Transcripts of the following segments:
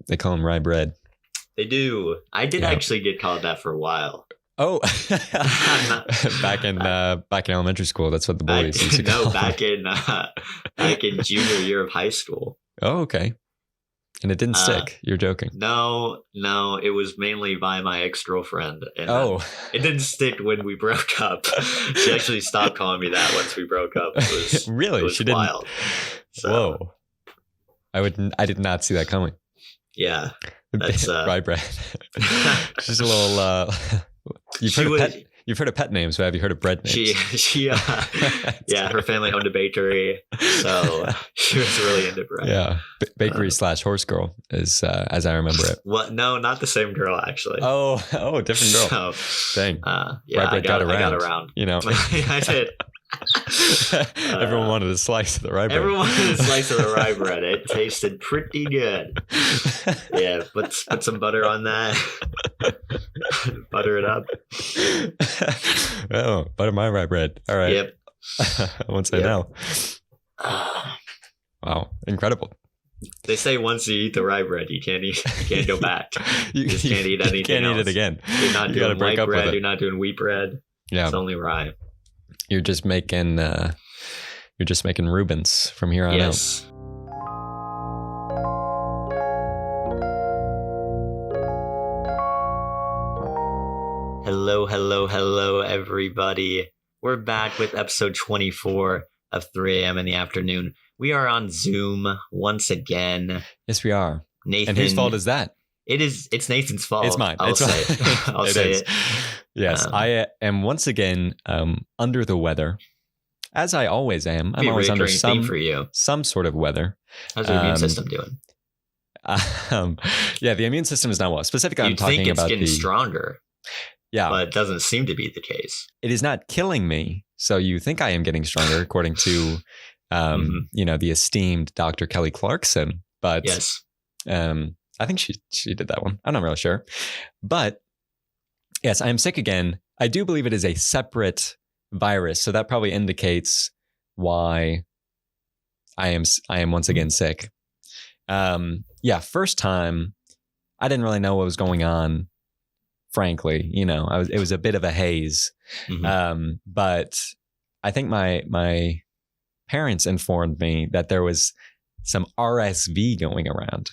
They call them Rye Bread. They do. I did actually get called that for a while. Oh, back in elementary school, that's what the boys used to call back in junior year of high school. Oh, okay. And it didn't stick. You're joking. No, it was mainly by my ex-girlfriend. And, it didn't stick when we broke up. She actually stopped calling me that once we broke up. It was really? It was she wild. Didn't. Whoa! I did not see that coming. Yeah, that's Rye Bread. She's a little. You've heard of pet names, but have you heard of bread names? Her family owned a bakery, so she was really into bread. Yeah, bakery / horse girl is as I remember it. Well, no, not the same girl actually. Oh, different girl. So, dang. Rye Bread got around. You know, I did. Everyone wanted a slice of the rye bread. Everyone wanted a slice of the rye bread. It tasted pretty good. Yeah, put some butter on that. Butter it up. Oh, butter my rye bread. All right. Yep. I won't say no. Wow, incredible. They say once you eat the rye bread, you can't go back. You just can't eat anything. You can't else. eat it again. You're not doing white bread. You're not doing wheat bread. Yeah, it's only rye. You're just making Reubens from here on out. Yes. Hello, everybody. We're back with episode 24 of 3 a.m. in the afternoon. We are on Zoom once again. Yes, we are. Nathan. And whose fault is that? It's Nathan's fault. It's mine. I'll say it. Yes, I am once again under the weather, as I always am. I'm always under some sort of weather. How's your immune system doing? Yeah, the immune system is not well. Specifically, I'm talking about getting stronger. Yeah, but it doesn't seem to be the case. It is not killing me. So you think I am getting stronger, according to, the esteemed Dr. Kelly Clarkson. But yes, I think she did that one. I'm not really sure. But yes, I am sick again. I do believe it is a separate virus. So that probably indicates why I am once again sick. First time, I didn't really know what was going on. Frankly, it was a bit of a haze. Mm-hmm. But I think my parents informed me that there was some RSV going around.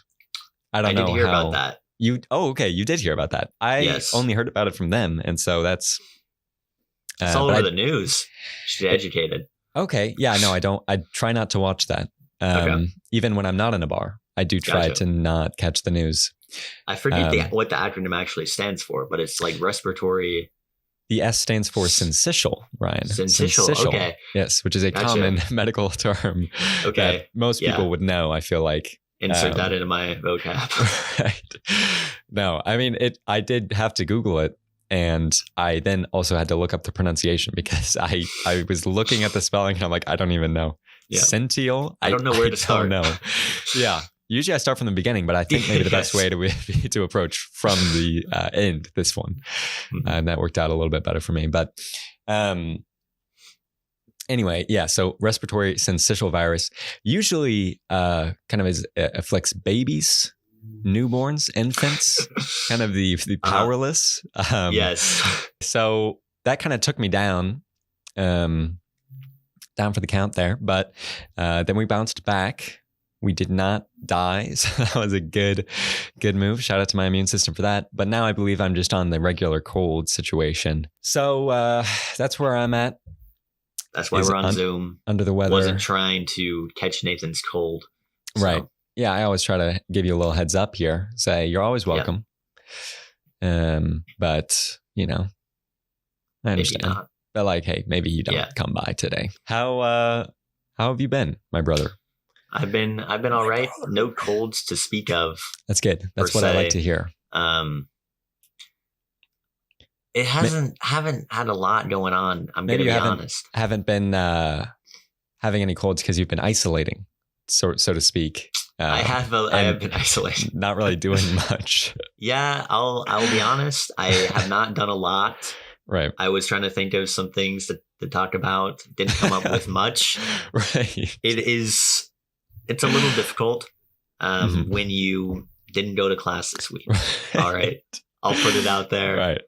I did hear about that. Okay. You did hear about that. I only heard about it from them. And so that's it's all over the news. She's educated. Okay. Yeah, no, I don't. I try not to watch that. Even when I'm not in a bar, I do try to not catch the news. I forget what the acronym actually stands for, but it's like respiratory. The S stands for syncytial, Ryan. Syncytial. Okay. Yes, which is a common medical term that most people would know, I feel like. Insert that into my vocab. Right. No, I mean, I did have to Google it. And I then also had to look up the pronunciation because I was looking at the spelling and I'm like, I don't even know. Yeah. Syncytial? I don't know where to start. No. Yeah. Usually I start from the beginning, but I think maybe the best way to approach from the end, this one. Mm-hmm. And that worked out a little bit better for me. But anyway, yeah. So respiratory syncytial virus usually kind of afflicts babies, newborns, infants, kind of the powerless. Yes. So that kind of took me down for the count there. But then we bounced back. We did not die. So that was a good move. Shout out to my immune system for that. But now I believe I'm just on the regular cold situation. So that's where I'm at. That's why we're on Zoom. Under the weather. Wasn't trying to catch Nathan's cold. So. Right. Yeah, I always try to give you a little heads up here. Say you're always welcome. Yeah. But I understand. Maybe not. But like, hey, maybe you don't come by today. How have you been, my brother? I've been all right. No colds to speak of. That's good. That's what I like to hear. It haven't had a lot going on. I'm going to be honest. Haven't been having any colds because you've been isolating, so to speak. I have been isolating. Not really doing much. Yeah, I'll be honest. I have not done a lot. Right. I was trying to think of some things to talk about. Didn't come up with much. Right. It's a little difficult when you didn't go to class this week. All right. I'll put it out there. Right.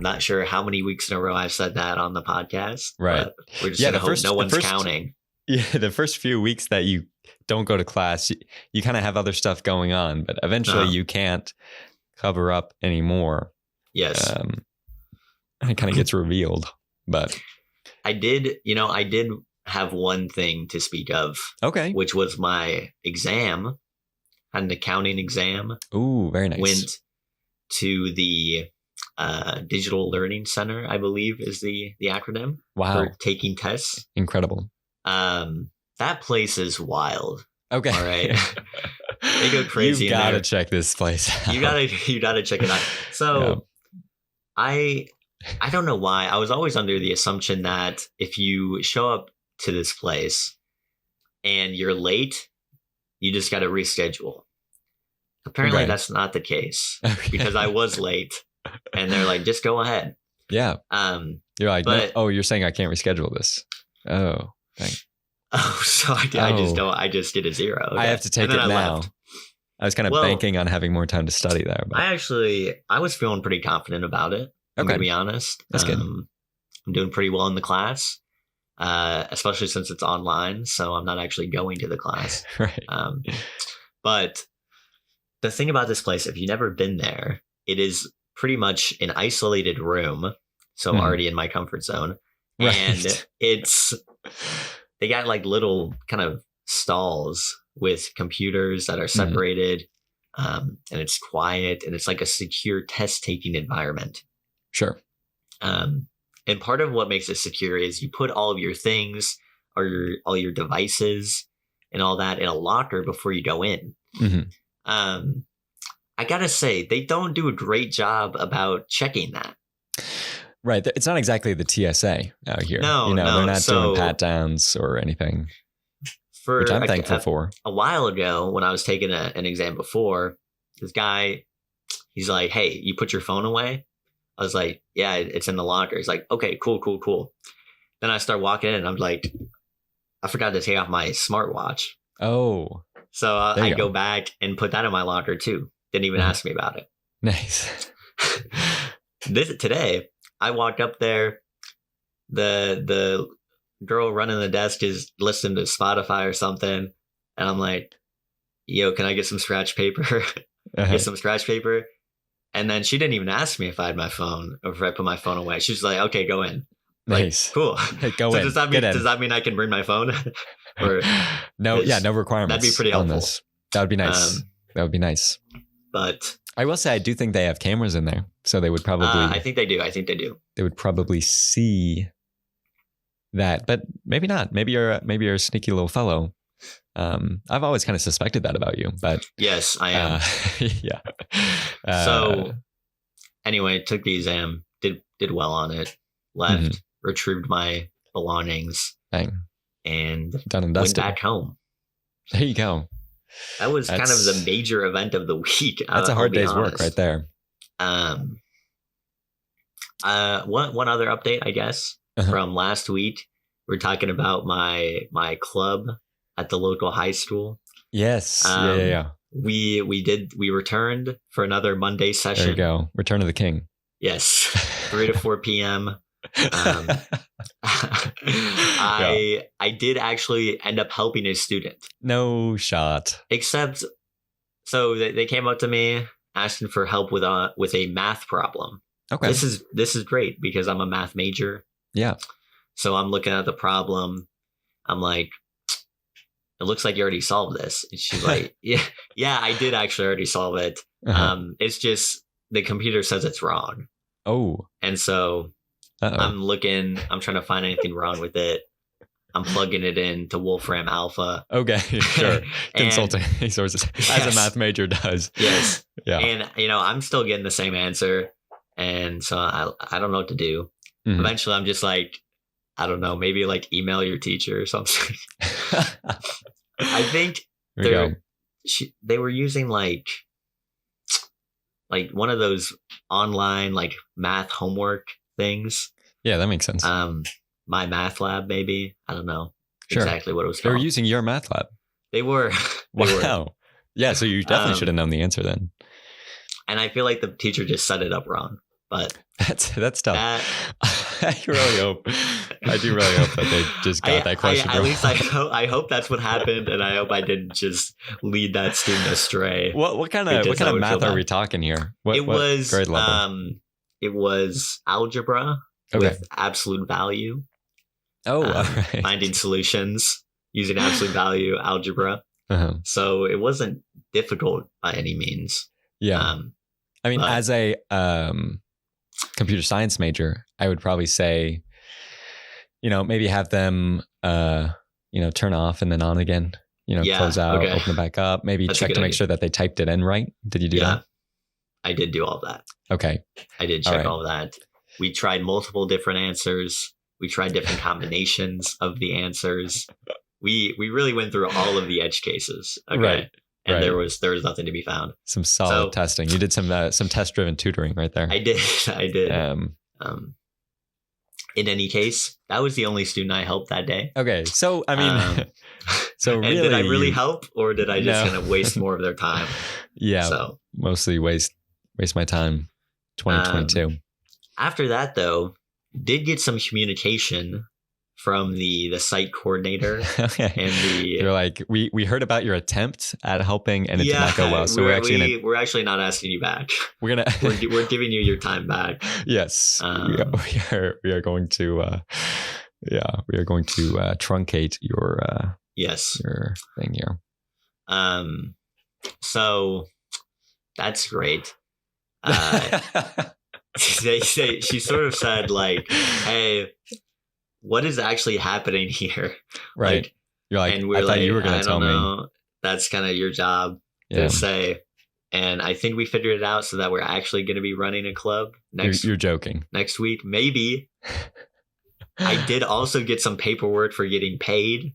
Not sure how many weeks in a row I've said that on the podcast. Right. But we're just going to hope no one's counting. Yeah. The first few weeks that you don't go to class, you kind of have other stuff going on, but eventually you can't cover up anymore. Yes. It kind of gets revealed, but I did have one thing to speak of. Okay. Which was my exam, an accounting exam. Ooh, very nice. Went to the Digital Learning Center, I believe is the acronym. Wow. For taking tests. Incredible. That place is wild. Okay. All right. They go crazy. You gotta check this place out. You gotta check it out. So I don't know why. I was always under the assumption that if you show up to this place and you're late, you just got to reschedule. Apparently that's not the case because I was late and they're like, just go ahead. Yeah. You're like, no, you're saying I can't reschedule this. Oh, dang. Oh, so I just did a 0. Okay. I have to take it now. Left. I was kind of banking on having more time to study there. But. I was feeling pretty confident about it. I'm going to be honest. That's good. I'm doing pretty well in the class, especially since it's online. So I'm not actually going to the class. Right. But the thing about this place, if you've never been there, it is pretty much an isolated room. So I'm already in my comfort zone. Right. And they got like little kind of stalls with computers that are separated. And it's quiet and it's like a secure test taking environment. Sure. And part of what makes it secure is you put all of your things or all your devices and all that in a locker before you go in. I gotta say, they don't do a great job about checking that. Right. It's not exactly the TSA out here. No, they're not doing pat downs or anything, which I'm thankful for. A while ago, when I was taking an exam before, this guy, he's like, hey, you put your phone away? I was like, yeah, it's in the locker. He's like, okay, cool. Then I start walking in and I'm like, I forgot to take off my smartwatch. Oh. So I go back and put that in my locker too. Didn't even ask me about it. Nice. Today, I walked up there. The girl running the desk is listening to Spotify or something. And I'm like, yo, can I get some scratch paper? Get some scratch paper. And then she didn't even ask me if I had my phone or if I put my phone away. She was like, okay, go in. Nice. Like, cool. Hey, go in. Does that mean I can bring my phone? Or no requirements. That'd be pretty helpful. That would be nice. That would be nice. But I will say, I do think they have cameras in there. So they would probably. I think they do. They would probably see that, but maybe not. Maybe you're a sneaky little fellow. I've always kind of suspected that about you, but yes, I am. Yeah. So anyway, took the exam, did well on it, left, retrieved my belongings, and done and went back home. There you go. That was kind of the major event of the week. That's a hard day's work right there. One other update, I guess, from last week. We're talking about my club at the local high school. Yes. Yeah. We returned for another Monday session. There you go. Return of the King. Yes. 3 to 4 p.m. I did actually end up helping a student. No shot. Except, so they came up to me asking for help with a math problem. Okay. This is great because I'm a math major. Yeah. So I'm looking at the problem. I'm like, it looks like you already solved this. And she's like, yeah, I did actually already solve it. It's just the computer says it's wrong. Oh. And so I'm trying to find anything wrong with it. I'm plugging it into Wolfram Alpha. Okay, sure. Consulting sources as a math major does. Yes. Yeah. And I'm still getting the same answer. And so I don't know what to do. Eventually I'm just like, I don't know, maybe like email your teacher or something. I think they were using like one of those online like math homework things. Yeah, that makes sense. My math lab, maybe. I don't know exactly what it was called. They were using your math lab. They were. Wow. Yeah, so you definitely should have known the answer then. And I feel like the teacher just set it up wrong. But that's tough. I do really hope that they just got that question wrong. At least I hope that's what happened, and I hope I didn't just lead that student astray. What kind of math are we talking here? What grade level? It was algebra with absolute value. Oh, all right. Finding solutions using absolute value algebra. Uh-huh. So it wasn't difficult by any means. Yeah. I mean, as a computer science major, I would probably say, maybe have them, turn off and then on again, close out, open it back up, maybe check to make sure that they typed it in right. Did you do that? I did do all that. Okay. I did check all of that. We tried multiple different answers. We tried different combinations of the answers. We really went through all of the edge cases. Okay. Right. And there was nothing to be found. Some solid testing. You did some test-driven tutoring right there. I did. In any case, that was the only student I helped that day. Okay, so I mean, and did I really help, or did I just kind of waste more of their time? Yeah, so mostly waste my time. 2022. After that, though, did get some communication from the site coordinator. Okay. And you're like, we heard about your attempt at helping and it did not go well. So we're actually not asking you back. We're giving you your time back. Yes. We are going to truncate your your thing here. So that's great. She sort of said like, hey, what is actually happening here? Right. Like, you're like, I thought you were going to tell me. That's kind of your job to say. And I think we figured it out so that we're actually going to be running a club next. You're joking. Next week, maybe. I did also get some paperwork for getting paid.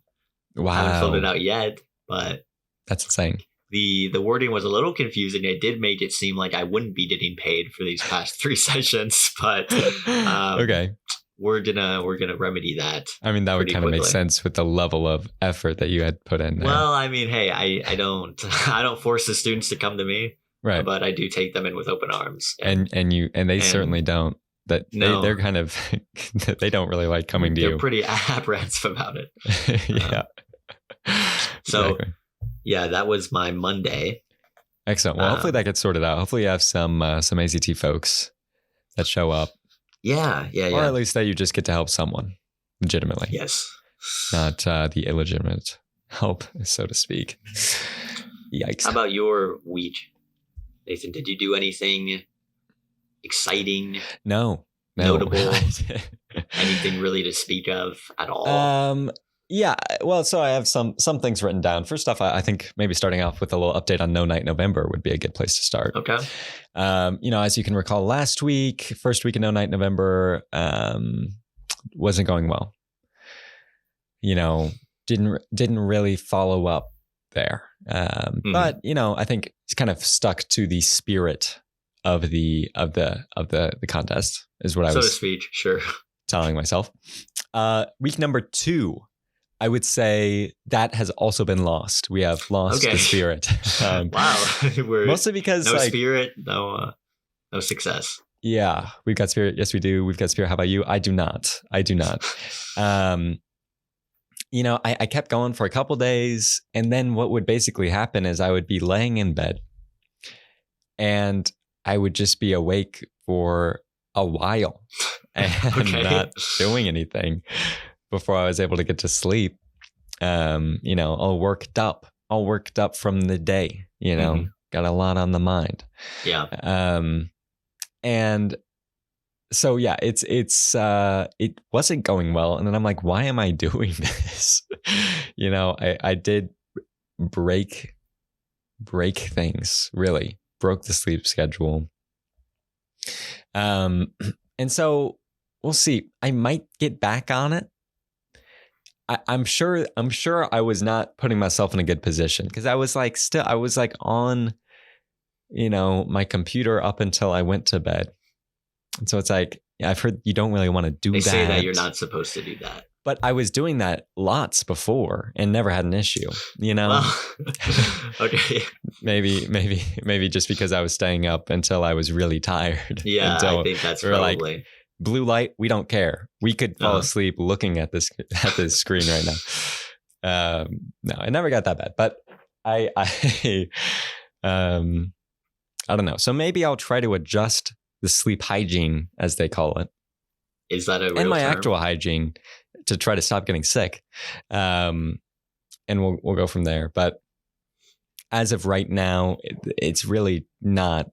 Wow. I haven't filled it out yet, but that's insane. The wording was a little confusing. It did make it seem like I wouldn't be getting paid for these past 3 sessions, but okay. We're gonna remedy that. I mean, that would kind of make sense with the level of effort that you had put in there. Well, I mean, hey, I don't force the students to come to me, right? But I do take them in with open arms. And they certainly don't. They're kind of they don't really like coming to you. They're pretty apprehensive about it. Yeah. So exactly. Yeah, that was my Monday. Excellent. Well, hopefully that gets sorted out. Hopefully you have some AZT folks that show up. Yeah. Or at least that you just get to help someone legitimately. Yes. Not the illegitimate help, so to speak. Yikes. How about your week, Nathan? Did you do anything exciting? No. Notable? Anything really to speak of at all? Yeah. Well, so I have some things written down. First off, I think maybe starting off with a little update on No Night November would be a good place to start. Okay. As you can recall, last week, first week of No Night November, wasn't going well. Didn't really follow up there. But I think it's kind of stuck to the spirit of the contest is what I was, so to speak. Sure. Telling myself. Week number 2. I would say that has also been lost. We have lost the spirit. Wow. Mostly because no spirit, no success. Yeah, we've got spirit. Yes, we do. We've got spirit. How about you? I do not. I kept going for a couple days, and then what would basically happen is I would be laying in bed and I would just be awake for a while and not doing anything before I was able to get to sleep. All worked up from the day, got a lot on the mind. Yeah. And so, yeah, it wasn't going well. And then I'm like, why am I doing this? I did break things, really broke the sleep schedule. And so we'll see. I might get back on it. I'm sure I was not putting myself in a good position because I was on, my computer up until I went to bed. And so it's like, I've heard you don't really want to do that. They say that you're not supposed to do that. But I was doing that lots before and never had an issue, Well, okay. maybe just because I was staying up until I was really tired. Yeah, until I think that's we were like, probably. blue light, we don't care. We could fall asleep looking at this screen right now. No, it never got that bad, but I don't know. So maybe I'll try to adjust the sleep hygiene, as they call it. Is that a real and my term? actual hygiene to try to stop getting sick. And we'll go from there. But as of right now, it's really not.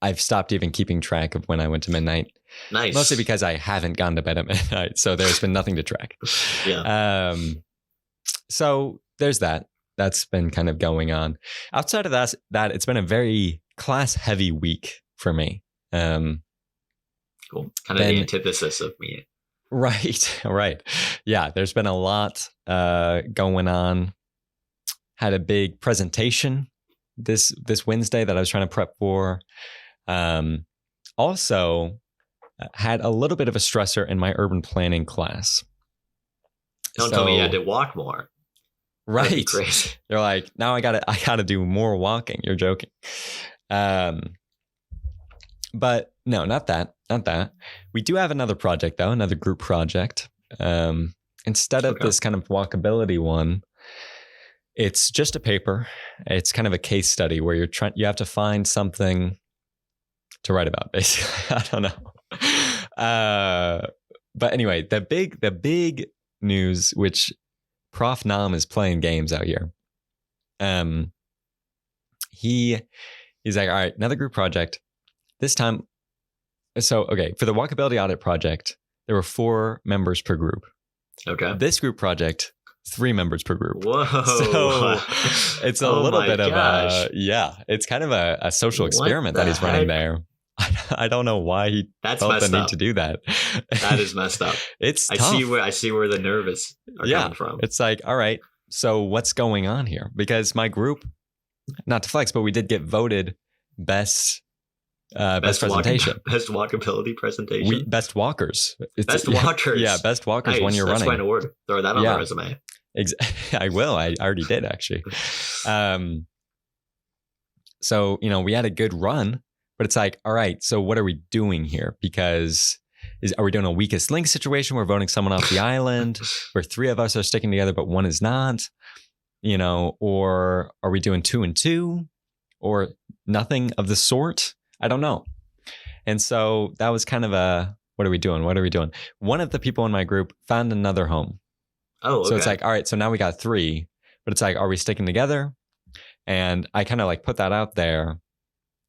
I've stopped even keeping track of when I went to midnight. Nice. Mostly because I haven't gone to bed at midnight. So there's been nothing to track. Yeah. So there's that. That's been kind of going on. Outside of that, it's been a very class heavy week for me. Cool. Kind of the antithesis of me. Right. Yeah, there's been a lot going on. Had a big presentation this Wednesday that I was trying to prep for. Also had a little bit of a stressor in my urban planning class. Don't tell me you had to walk more. Right. They're like, now I gotta do more walking. You're joking. But no, not that. We do have another project though, another group project. Instead of this kind of walkability one, it's just a paper. It's kind of a case study where you have to find something to write about, basically. I don't know. But anyway, the big news, which Prof Nam is playing games out here. He's like, all right, another group project. This time, so okay, for the walkability audit project, there were 4 members per group. Okay. This group project, 3 members per group. Whoa. So it's a little bit of it's kind of a social experiment that he's running there. I don't know why he felt the need to do that. That is messed up. It's tough. I see where the nerves are coming from. It's like, all right, so what's going on here? Because my group, not to flex, but we did get voted best presentation. Best walkability presentation. Best walkers. Best walkers. Yeah, best walkers when you're running. That's quite an award. Throw that on the resume. I will. I already did, actually. So, we had a good run, but it's like, all right, so what are we doing here? Because are we doing a weakest link situation? We're voting someone off the island where 3 of us are sticking together, but 1 is not, or are we doing 2 and 2 or nothing of the sort? I don't know. And so that was kind of what are we doing? One of the people in my group found another home. Oh, okay. So it's like, all right, so now we got 3, but it's like, are we sticking together? And I kind of like put that out there.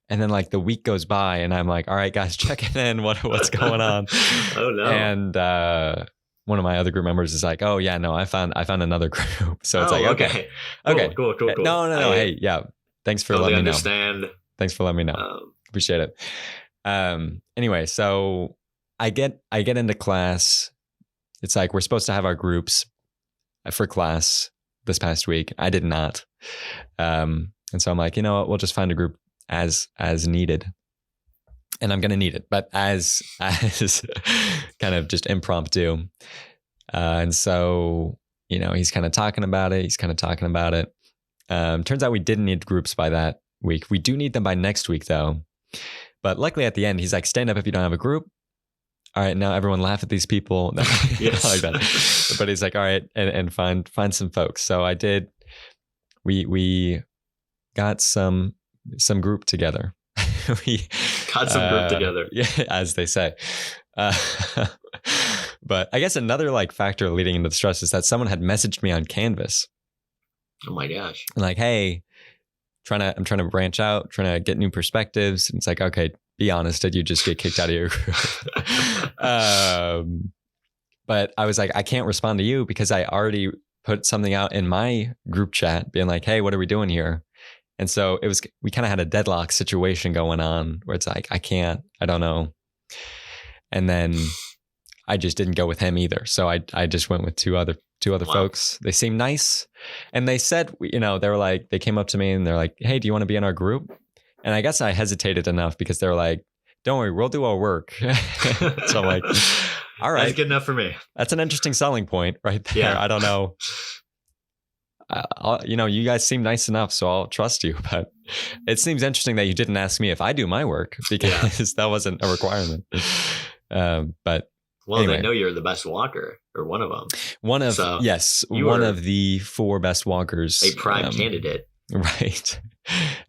And then like the week goes by and I'm like, all right, guys, checking in. What's going on? Oh no. And one of my other group members is like, oh yeah, no, I found another group. So it's like, okay. Cool. No. Hey, yeah. Thanks for letting me know. Understand. Thanks for letting me know. Appreciate it. Anyway, so I get into class. It's like we're supposed to have our groups for class this past week. I did not. And so I'm like, you know what? We'll just find a group as needed. And I'm going to need it, but as kind of just impromptu. And so, he's kind of talking about it. Turns out we didn't need groups by that week. We do need them by next week though. But luckily at the end, he's like, stand up if you don't have a group. All right, now everyone laugh at these people. Yes. Like that. But he's like, all right, and find some folks. So I did. We got some group together. We got some group together. Yeah, as they say. But I guess another like factor leading into the stress is that someone had messaged me on Canvas. Oh my gosh. Like, hey, I'm trying to branch out, trying to get new perspectives. And it's like, okay, be honest, did you just get kicked out of your group? But I was like, I can't respond to you because I already put something out in my group chat being like, hey, what are we doing here? And so we kind of had a deadlock situation going on where it's like, I don't know. And then I just didn't go with him either. So I just went with two other folks. They seemed nice. And they said, they came up to me and they're like, hey, do you want to be in our group? And I guess I hesitated enough because they were like, don't worry, we'll do our work. So I'm like, All right. That's good enough for me. That's an interesting selling point right there. Yeah. I don't know. You guys seem nice enough, so I'll trust you. But it seems interesting that you didn't ask me if I do my work because that wasn't a requirement. But anyway. They know you're the best walker, or one of them. One of the 4 best walkers. A prime candidate. Right.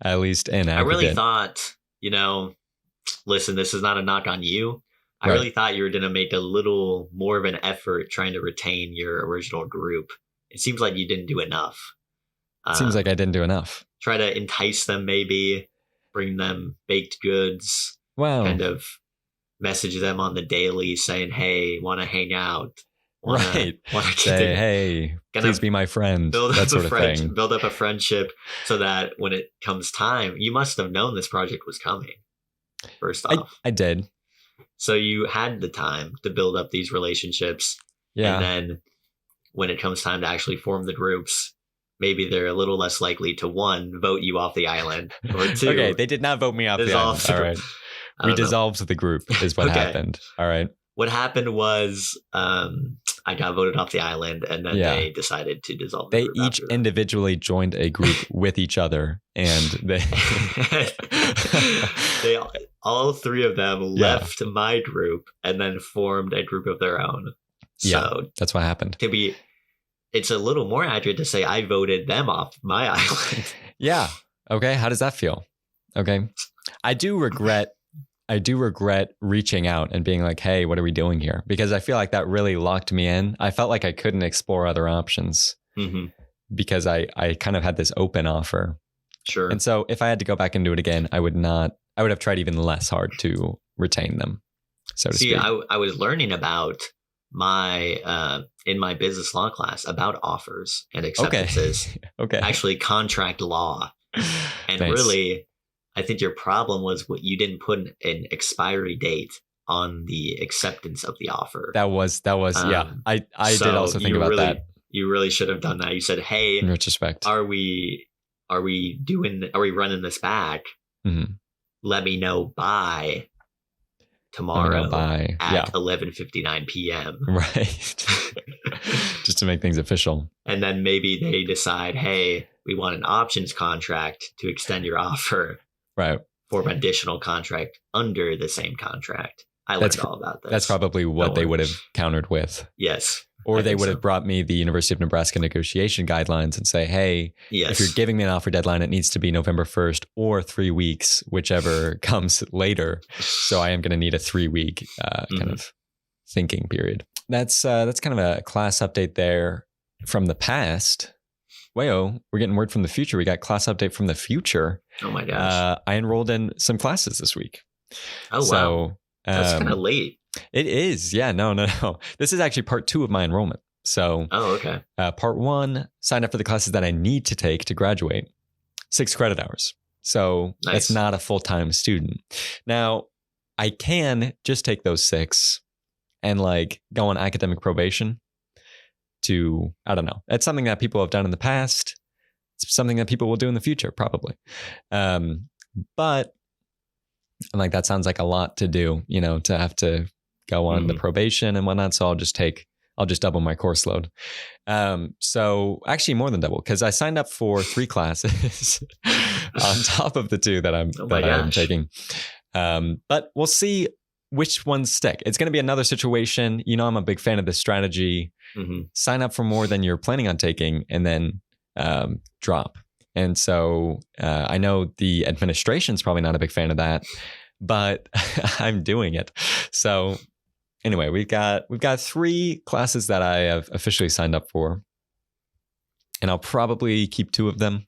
At least in aggregate. I really thought, listen, this is not a knock on you. I really thought you were going to make a little more of an effort trying to retain your original group. It seems like you didn't do enough. Seems like I didn't do enough. Try to entice them, maybe bring them baked goods. Wow. Kind of message them on the daily saying, hey, want to hang out. Say, hey, please be my friend. That sort of thing. Build up a friendship so that when it comes time, you must have known this project was coming. First off. I did. So you had the time to build up these relationships. Yeah. And then when it comes time to actually form the groups, maybe they're a little less likely to, 1, vote you off the island, or 2. Okay, they did not vote me off the island. All right. We dissolved the group is what happened. All right. What happened was I got voted off the island, and then they decided to dissolve the group. They each individually joined a group with each other, and they all 3 of them left my group and then formed a group of their own. So that's what happened. It's a little more accurate to say I voted them off my island. Yeah. Okay. How does that feel? Okay. I do regret reaching out and being like, hey, what are we doing here? Because I feel like that really locked me in. I felt like I couldn't explore other options because I kind of had this open offer. Sure. And so if I had to go back and do it again, I would have tried even less hard to retain them, so to speak. I was learning about in my business law class about offers and acceptances. Okay. Actually, contract law. And really, I think your problem was what you didn't put an expiry date on the acceptance of the offer. That was I did also think about that. You really should have done that. You said, hey, in retrospect, are we running this back? Mm-hmm. Let me know by tomorrow at 11:59 p.m. Right. Just to make things official. And then maybe they decide, hey, we want an options contract to extend your offer. Right. For an additional contract under the same contract. I learned all about this. That's probably what they would have countered with. Yes. Or they would have brought me the University of Nebraska negotiation guidelines and say, hey, if you're giving me an offer deadline, it needs to be November 1st or 3 weeks, whichever comes later. So I am going to need a 3-week kind of thinking period. That's kind of a class update there from the past. Wayo, we're getting word from the future. We got class update from the future. Oh my gosh. I enrolled in some classes this week. Oh, wow. That's kind of late. It is. Yeah, no. This is actually part 2 of my enrollment. So, okay. Part 1, signed up for the classes that I need to take to graduate, 6 credit hours. So That's not a full-time student. Now, I can just take those 6 and go on academic probation to, I don't know. It's something that people have done in the past. It's something that people will do in the future, probably. But I'm that sounds like a lot to do, to have to go on the probation and whatnot. So I'll just double my course load. So actually more than double, because I signed up for 3 classes on top of the 2 that I'm taking. But we'll see which ones stick. It's going to be another situation. I'm a big fan of this strategy. Sign up for more than you're planning on taking and then drop. And so I know the administration's probably not a big fan of that, but I'm doing it. So anyway, we've got 3 classes that I have officially signed up for, and I'll probably keep 2 of them,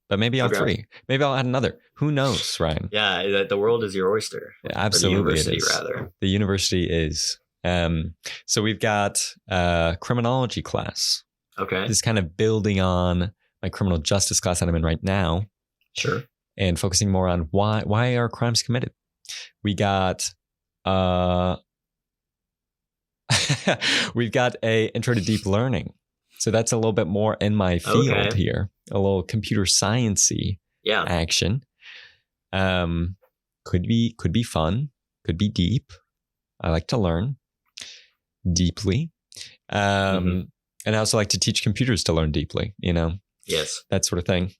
but maybe I'll 3. Maybe I'll add another. Who knows, Ryan? Yeah, the world is your oyster. Absolutely, the university rather. The university is. So we've got a criminology class. Okay. This is kind of building on my criminal justice class that I'm in right now. Sure. And focusing more on why are crimes committed. We got we've got a intro to deep learning. So that's a little bit more in my field here. A little computer science-y action. Could be fun, could be deep. I like to learn. deeply. And I also like to teach computers to learn deeply, Yes. that sort of thing.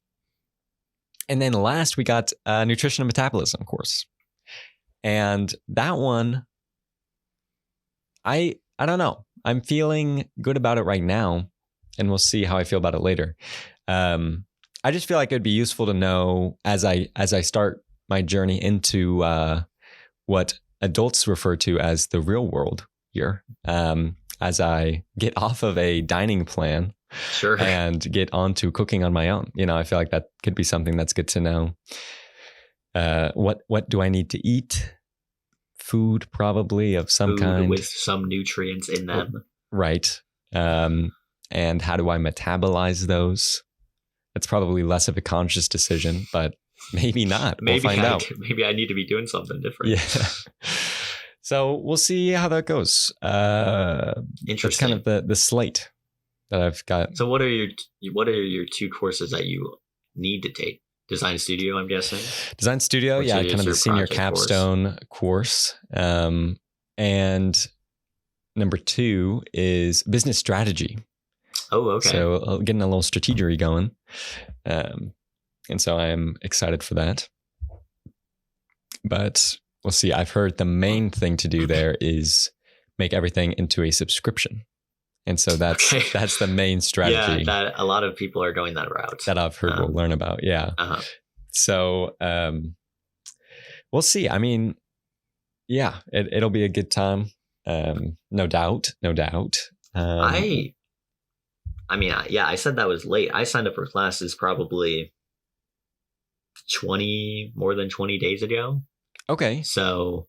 And then last, we got a nutrition and metabolism course. And that one, I don't know. I'm feeling good about it right now, and we'll see how I feel about it later. I just feel like it'd be useful to know as I start my journey into what adults refer to as the real world here, as I get off of a dining plan. Sure. And get onto cooking on my own. I feel like that could be something that's good to know. What do I need to eat? Food, probably of some kind, with some nutrients in them. Right. And how do I metabolize those? That's probably less of a conscious decision, but maybe not. We'll find out. Maybe I need to be doing something different. Yeah. So we'll see how that goes. Interesting. That's kind of the slate that I've got. So what are your two courses that you need to take? Design Studio, I'm guessing. Design Studio, yeah, kind of the senior capstone course. And number 2 is business strategy. Oh, okay. So getting a little strategery going. And so I'm excited for that. But we'll see. I've heard the main thing to do there is make everything into a subscription. And so that's the main strategy. Yeah, that a lot of people are going that route. That I've heard we'll learn about. Yeah. So we'll see. I mean, yeah, it'll be a good time. No doubt. I said that was late. I signed up for classes probably more than 20 days ago. Okay. So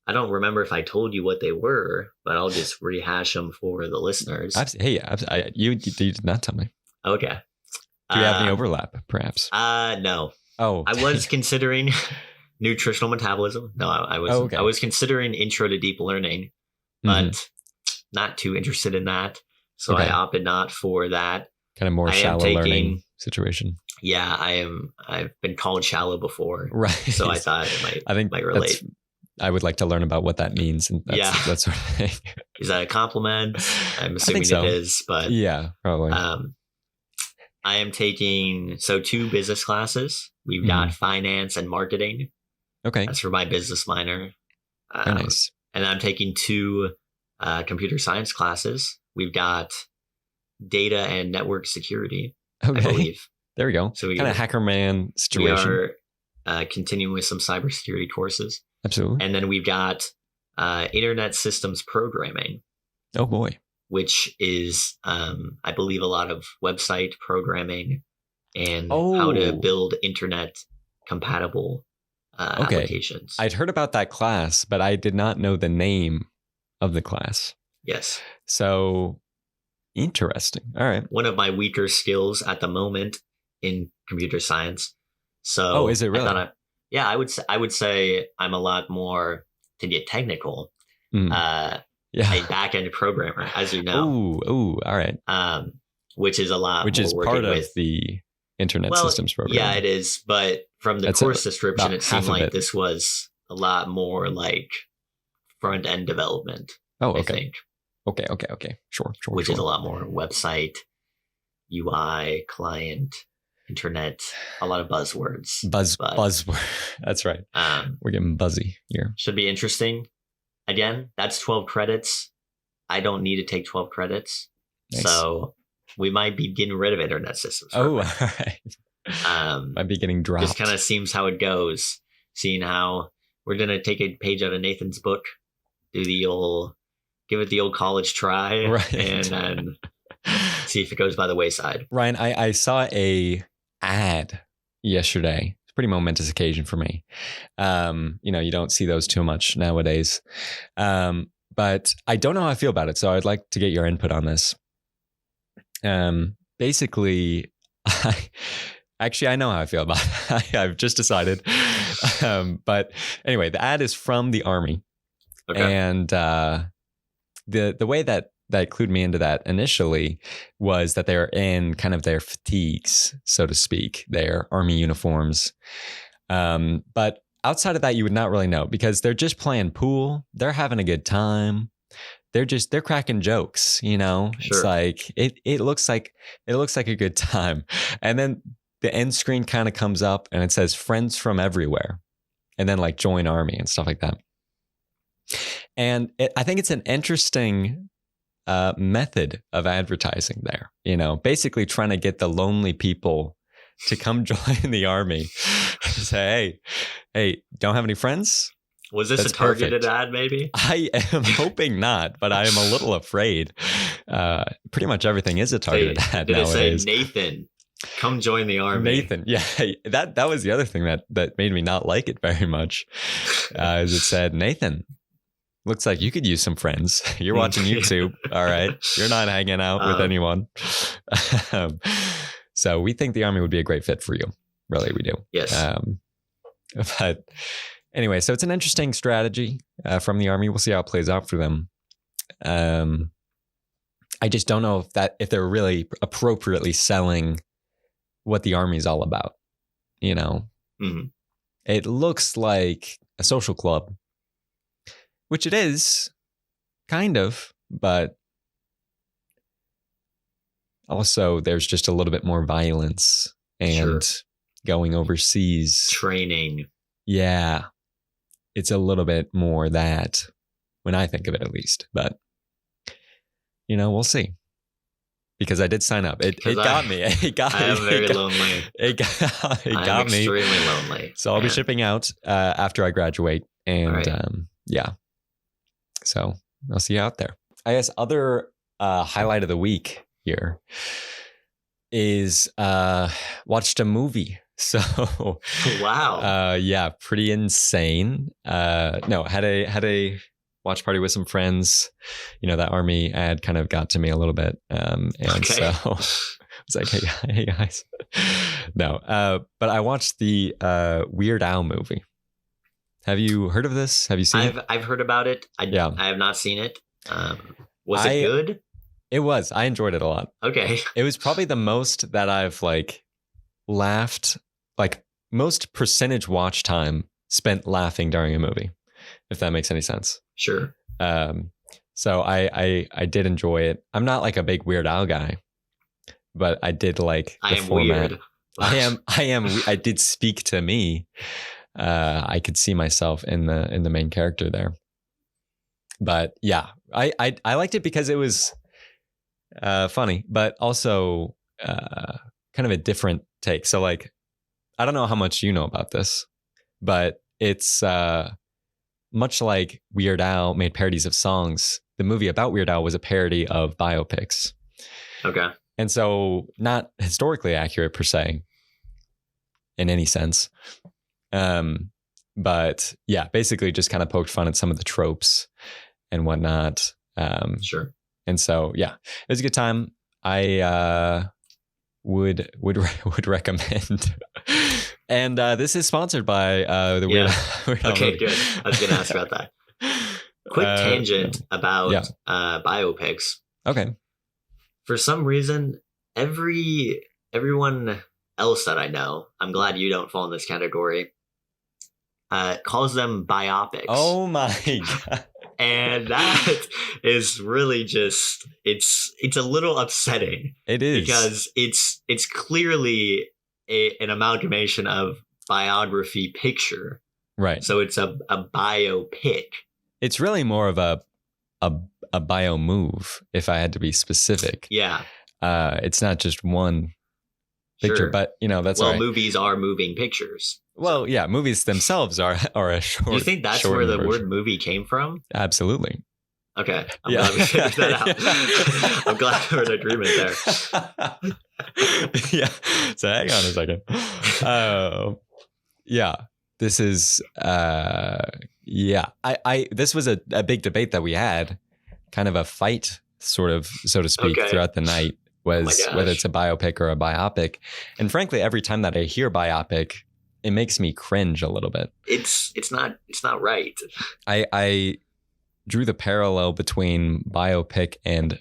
I don't remember if I told you what they were, but I'll just rehash them for the listeners. You did not tell me. Okay. Do you have any overlap, perhaps? No. Oh. I was considering nutritional metabolism. No, I was. I was considering intro to deep learning, but not too interested in that. So I opted not for that. Kind of more shallow learning situation. Yeah, I've been called shallow before. Right. So I thought it might relate. I would like to learn about what that means. And that sort of thing. Is that a compliment? I'm assuming it is, but yeah, probably. I am taking 2 business classes. We've got finance and marketing. Okay. That's for my business minor. Very nice. And I'm taking 2 computer science classes. We've got data and network security, I believe. There we go. So we kind of hacker man situation. We are continuing with some cybersecurity courses. Absolutely. And then we've got internet systems programming. Oh boy. Which is, I believe, a lot of website programming and how to build internet compatible applications. I'd heard about that class, but I did not know the name of the class. Yes. So interesting. All right. One of my weaker skills at the moment in computer science. So is it really? I would say I'm a lot more, to get technical, a back-end programmer, as you know. Ooh, all right. Which is a lot Which more is working part of with the internet systems program. Yeah, it is. But from the course description, it seemed like this was a lot more like front-end development. Oh, okay. I think. Okay. Sure. Which is a lot more website, UI, client, internet, a lot of buzzwords. Buzzword. That's right. We're getting buzzy here. Should be interesting. Again, that's 12 credits. I don't need to take 12 credits. Nice. So we might be getting rid of internet systems. All right. Might be getting dropped. Just kind of seems how it goes. Seeing how we're going to take a page out of Nathan's book, give it the old college try, right, and then see if it goes by the wayside. Ryan, I saw a ad yesterday. It's a pretty momentous occasion for me. You don't see those too much nowadays. But I don't know how I feel about it. So I'd like to get your input on this. Basically, I know how I feel about it. I've just decided. But anyway, the ad is from the Army. Okay. And the way that clued me into that initially was that they're in kind of their fatigues, so to speak, their Army uniforms. But outside of that, you would not really know because they're just playing pool. They're having a good time. they're cracking jokes, you know. Sure. It's like it looks like a good time. And then the end screen kind of comes up and it says friends from everywhere, and then like join army and stuff like that. And I think it's an interesting method of advertising there, you know, basically trying to get the lonely people to come join the army. Say, hey, don't have any friends? Was this That's a targeted perfect. ad, maybe? I am hoping not, but I am a little afraid. Pretty much everything is a targeted ad Did nowadays. It say, Nathan, come join the army? Nathan, yeah, that was the other thing that made me not like it very much. Is it said, Nathan, looks like you could use some friends. You're watching YouTube, all right? You're not hanging out with anyone. So we think the army would be a great fit for you. Really, we do. Yes. But anyway, so it's an interesting strategy from the army. We'll see how it plays out for them. I just don't know if they're really appropriately selling what the army is all about. You know, It looks like a social club, which it is, kind of, but also there's just a little bit more violence and going overseas. Training. Yeah. It's a little bit more that, when I think of it at least. But, you know, we'll see. Because I did sign up. It got me. It got me. I am very lonely. It got me. I'm extremely lonely. So I'll be shipping out after I graduate. And yeah. So I'll see you out there. I guess other highlight of the week here is watched a movie. So wow. Yeah, pretty insane. No, had a watch party with some friends. You know, that army ad kind of got to me a little bit. So it's like, hey guys. No, but I watched the Weird Al movie. Have you heard of this? Have you seen it? I've heard about it. I have not seen it. Was it good? It was. I enjoyed it a lot. Okay. It was probably the most that I've like laughed, like most percentage watch time spent laughing during a movie, if that makes any sense. Sure. So I did enjoy it. I'm not like a big Weird Al guy, but I did like the format. Weird. I am. I did speak to me. I could see myself in the main character there. But yeah, I liked it because it was funny, but also kind of a different take. So like, I don't know how much you know about this, but it's much like Weird Al made parodies of songs. The movie about Weird Al was a parody of biopics. Okay. And so not historically accurate per se in any sense. But yeah, basically just kind of poked fun at some of the tropes and whatnot. Sure. And so, yeah, it was a good time. I would recommend. And this is sponsored by the Weird Al. Okay, good. I was going to ask about that. Quick tangent about biopics. Okay. For some reason, everyone else that I know, I'm glad you don't fall in this category, calls them biopics. Oh my God. And that is really just it's a little upsetting. It is, because it's clearly an amalgamation of biography picture. Right. So it's a biopic. It's really more of a bio move, if I had to be specific. Yeah. It's not just one picture, Sure. but you know, that's well, right. Movies are moving pictures. Well, yeah, movies themselves are a short. Do you think that's where the word movie came from? Absolutely. Okay. I'm glad we figured that out. Yeah. I'm glad we're in agreement there. Yeah. So hang on a second. Yeah. This is this was a big debate that we had, kind of a fight, sort of, so to speak, throughout the night, was whether it's a biopic or a biopic. And frankly, every time that I hear biopic, it makes me cringe a little bit. It's not right. I drew the parallel between biopic and,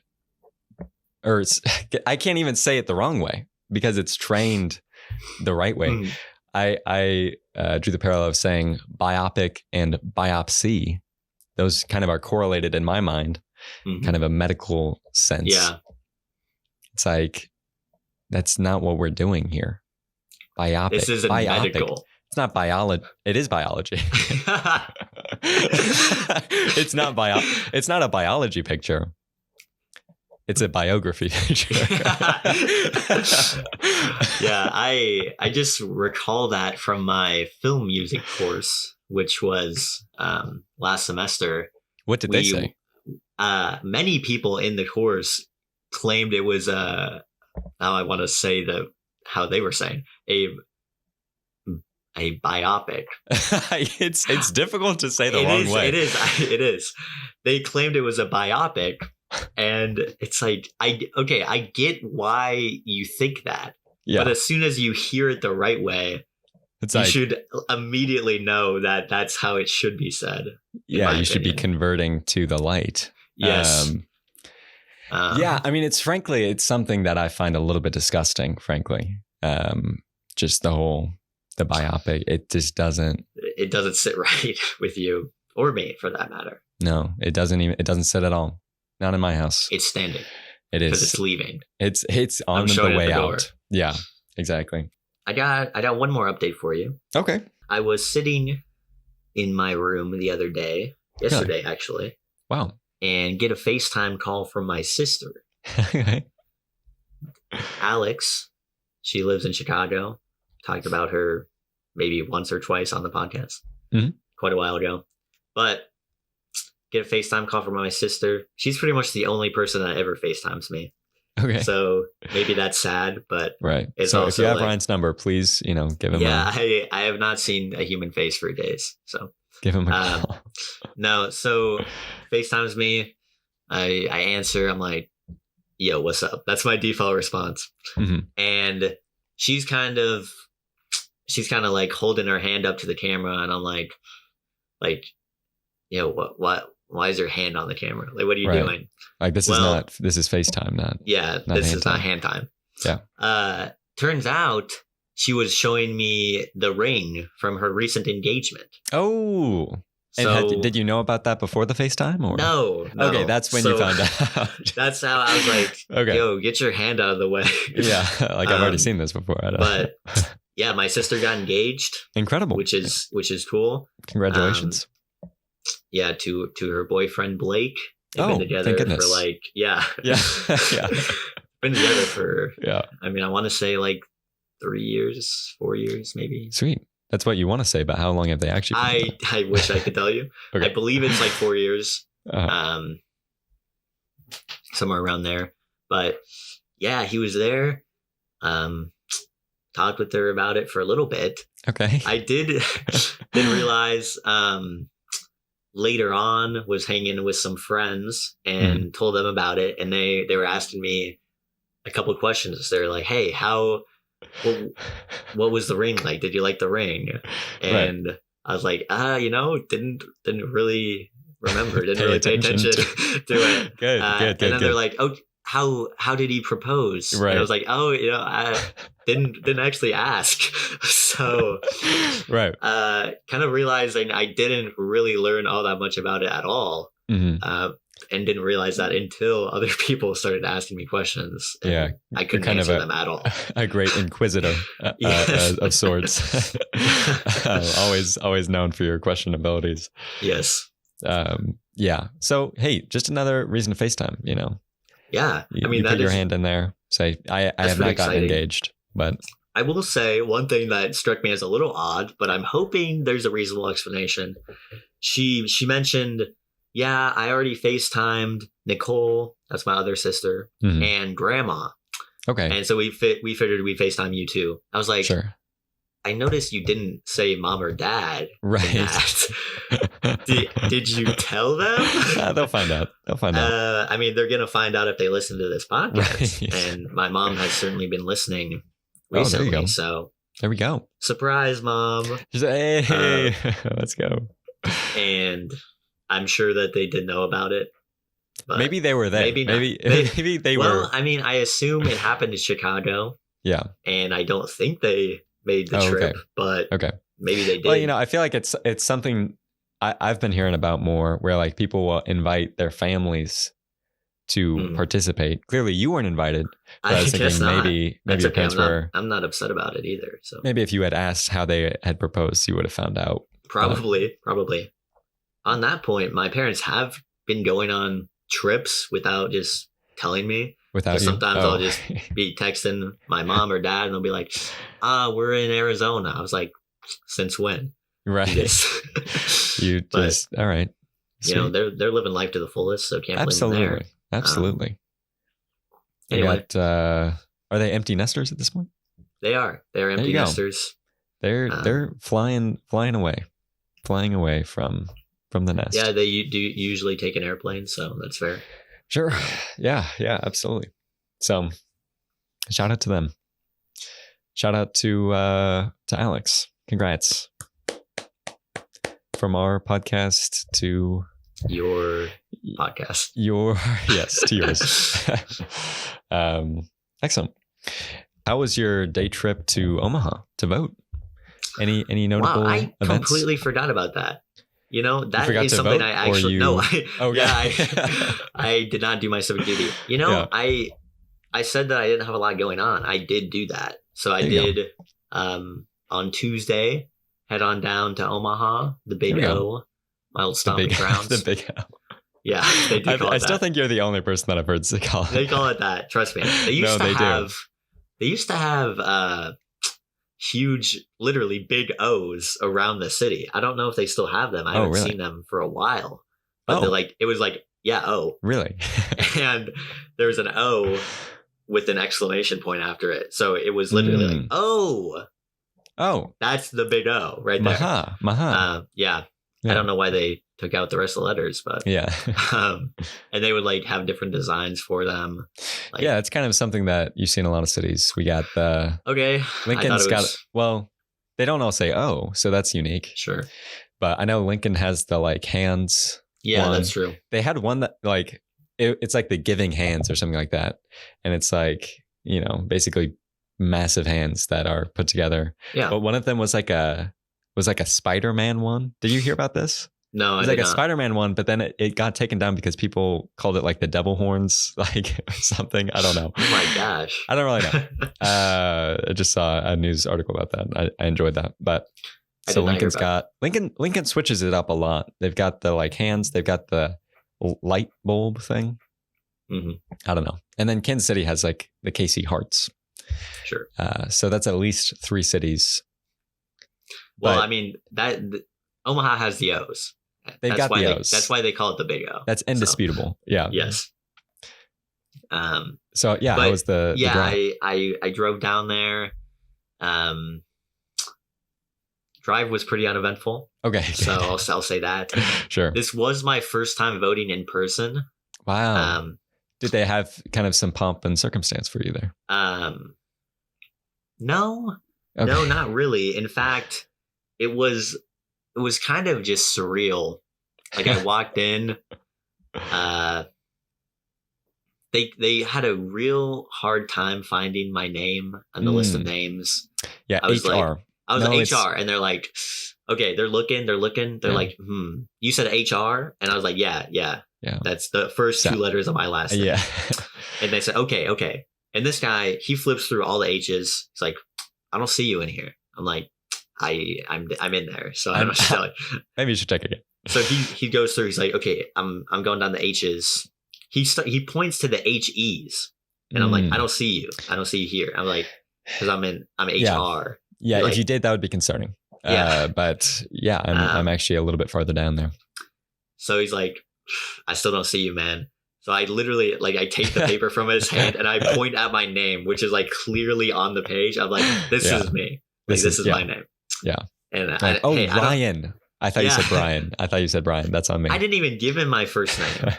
I can't even say it the wrong way because it's trained the right way. I drew the parallel of saying biopic and biopsy. Those kind of are correlated in my mind. kind of a medical sense. Yeah. It's like, that's not what we're doing here. Biopic. This isn't medical. It's not biology. It is biology. It's not a biology picture. It's a biography picture. Yeah, I just recall that from my film music course, which was last semester. What did they say? Many people in the course claimed it was now I want to say how they were saying a biopic. It's difficult to say the wrong way. It is. They claimed it was a biopic, and it's like I get why you think that. Yeah. But as soon as you hear it the right way, you should immediately know that that's how it should be said. Yeah, you should be converting to the light. Yes. Yeah, I mean, it's something that I find a little bit disgusting, frankly. Just the biopic, it just doesn't sit right with you or me for that matter. No, it doesn't sit at all. Not in my house. It's standing. It is. Because it's leaving. It's on the way out. Yeah, exactly. I got one more update for you. Okay. I was sitting in my room the other day, yesterday actually. Wow. And get a FaceTime call from my sister. Okay. Alex, she lives in Chicago. Talked about her maybe once or twice on the podcast quite a while ago. But get a FaceTime call from my sister. She's pretty much the only person that ever FaceTimes me. Okay. So maybe that's sad, but right. It's so also if you have Ryan's number, please, give him I have not seen a human face for days. So give him a call. No, so FaceTimes me. I answer. I'm like, yo, what's up? That's my default response. Mm-hmm. And she's kind of like holding her hand up to the camera, and I'm like, what? Why is your hand on the camera? Like, what are you doing? Like, this is FaceTime, not. Yeah, this is not hand time. Yeah. Turns out she was showing me the ring from her recent engagement. Oh. And did you know about that before the FaceTime? Or? No. Okay, that's when you found out. That's how I was like, okay. Yo, get your hand out of the way. Yeah, like I've already seen this before. But yeah, my sister got engaged. Incredible. Which is cool. Congratulations. Yeah, to her boyfriend Blake. They've been together for yeah. Been together for I mean, I want to say like 3 years, 4 years, maybe. Sweet. That's what you want to say, but how long have they actually been together? I wish I could tell you. Okay. I believe it's like 4 years. Somewhere around there. But yeah, he was there. Talked with her about it for a little bit. Okay. I didn't realize later on was hanging with some friends and told them about it, and they were asking me a couple of questions. They're like, hey, what was the ring like? Did you like the ring? And I was like, didn't really remember, didn't really pay attention to it. Good. And then they're like, oh, how did he propose? Right. And I was like, I didn't actually ask. So kind of realizing I didn't really learn all that much about it at all. And didn't realize that until other people started asking me questions. Yeah. I couldn't answer them at all. A great inquisitor of sorts. Always known for your question abilities. Yes. Yeah. So, hey, just another reason to FaceTime, Yeah. You put your hand in there. Say, I have not gotten engaged, but I will say one thing that struck me as a little odd, but I'm hoping there's a reasonable explanation. She mentioned, yeah, I already FaceTimed Nicole, that's my other sister, and Grandma. Okay. And so we figured we'd FaceTime you too. I was like, sure. I noticed you didn't say mom or dad. Right. Did you tell them? They'll find out. I mean, they're going to find out if they listen to this podcast. Right. And my mom has certainly been listening recently. There you go. So there we go. Surprise, Mom. Just, hey, let's go. And I'm sure that they did know about it. But maybe they were there. Maybe they were. Well, I mean, I assume it happened in Chicago. Yeah. And I don't think they made the trip, but maybe they did. Well, I feel like it's something I've been hearing about more, where like people will invite their families to participate. Clearly, you weren't invited. But I was guess thinking not. maybe That's your okay. parents were. I'm not upset about it either. So Maybe if you had asked how they had proposed, you would have found out. Probably. On that point, my parents have been going on trips without just telling me. Without you? Sometimes I'll just be texting my mom or dad, and they'll be like, we're in Arizona. I was like, since when? Right. You just, all right. Sweet. You know, they're living life to the fullest, so can't blame them there. Absolutely. Anyway. Are they empty nesters at this point? They are. They're empty nesters. They're flying away from the nest. Yeah, they do usually take an airplane, so that's fair. Sure. Yeah, absolutely. So shout out to them. Shout out to Alex. Congrats. From our podcast to your podcast. To yours. Excellent. How was your day trip to Omaha to vote? Any notable Wow, I events? completely forgot about that. You know, that is something I actually I did not do my civic duty. You know, I said that I didn't have a lot going on. I did do that. So I did on Tuesday head on down to Omaha, the Big O, my old stomping grounds. The Big O. Yeah, they do call it I still think you're the only person that I've heard call it. They call it that. Trust me. They used to have huge, literally big O's around the city. I don't know if they still have them. I haven't seen them for a while. But it was like, O. Really? And there was an O with an exclamation point after it. So it was literally like, oh, that's the big O right there. Maha. Yeah. I don't know why they took out the rest of the letters, but and they would like have different designs for them. Like, it's kind of something that you see in a lot of cities. We got the Lincoln's got. Well, they don't all say "oh," so that's unique. Sure, but I know Lincoln has the like hands. Yeah, one. That's true. They had one that like it's like the giving hands or something like that, and it's like basically massive hands that are put together. Yeah, but one of them was like a Spider-Man one. Did you hear about this? No, it was like a Spider-Man one, but then it got taken down because people called it like the devil horns, like or something. I don't know. Oh my gosh. I don't really know. I just saw a news article about that. I enjoyed that. But so Lincoln's got Lincoln switches it up a lot. They've got the like hands, they've got the light bulb thing. Mm-hmm. I don't know. And then Kansas City has like the KC Hearts. Sure. So that's at least 3 cities. Well, I mean, Omaha has the O's. They've got the O's. That's why they call it the Big O. That's indisputable. Yeah. Yes. So yeah, how was the drive? I drove down there. Drive was pretty uneventful. Okay. So I'll say that. Sure. This was my first time voting in person. Wow. Did they have kind of some pomp and circumstance for you there? No. Okay. No, not really. In fact, it was kind of just surreal. Like I walked in, they had a real hard time finding my name on the list of names. Yeah, I was HR. I was HR, and they're like, okay, they're looking. They're like, you said HR, and I was like, yeah. That's the first 2 letters of my last name. Yeah. And they said, okay. And this guy, he flips through all the H's. He's like, I don't see you in here. I'm like, I'm in there. So I'm like, maybe you should check again. So he goes through. He's like, okay, I'm going down the H's. He points to the HE's, and I'm like, I don't see you. I don't see you here. I'm like, because I'm HR. Yeah, like, if you did, that would be concerning. Yeah. But yeah, I'm actually a little bit farther down there. So he's like, I still don't see you, man. So I literally I take the paper from his hand and I point at my name, which is like clearly on the page. I'm like, this is me. Like, this is my name. Yeah. And Ryan. I thought you said Brian. That's on me. I didn't even give him my first name.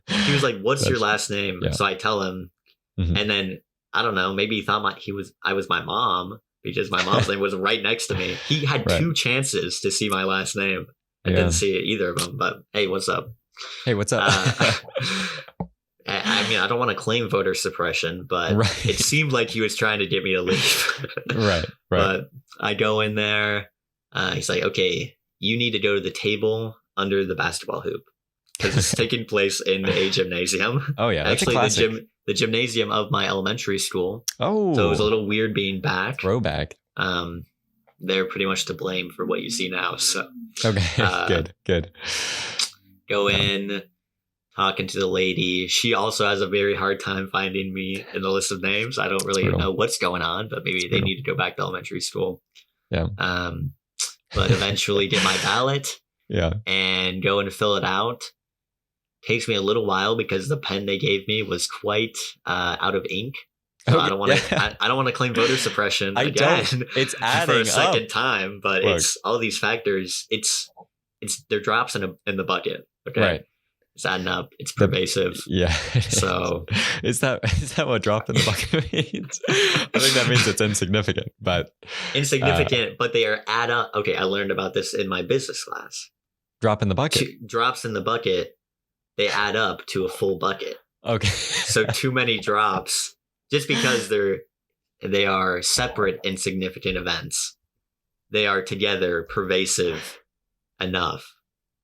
He was like, what's your last name? Yeah. So I tell him. Mm-hmm. And then I don't know, maybe he thought I was my mom because my mom's name was right next to me. He had 2 chances to see my last name. I didn't see either of them, but hey, what's up? Hey, what's up? I mean, I don't want to claim voter suppression, but it seemed like he was trying to get me to leave. Right. But I go in there. He's like, okay, you need to go to the table under the basketball hoop. because it's taking place in a gymnasium. Oh yeah, that's actually a classic. the gymnasium of my elementary school. Oh, so it was a little weird being back. Throwback. They're pretty much to blame for what you see now. So okay, good. Go in, talking to the lady. She also has a very hard time finding me in the list of names. I don't really know what's going on, but maybe they need to go back to elementary school. Yeah. But eventually get my ballot. Yeah. And go and fill it out. Takes me a little while because the pen they gave me was quite out of ink. So I don't want to. I don't want to claim voter suppression again. It's adding for a second up. time, but it's all these factors. It's they're drops in the bucket. Okay, right. It's adding up. It's pervasive. So is that what drop in the bucket means? I think that means it's insignificant, but but they are add up. Okay, I learned about this in my business class. Drop in the bucket. Drops in the bucket. They add up to a full bucket. Okay. So too many drops. Just because they are separate insignificant events, they are together pervasive enough.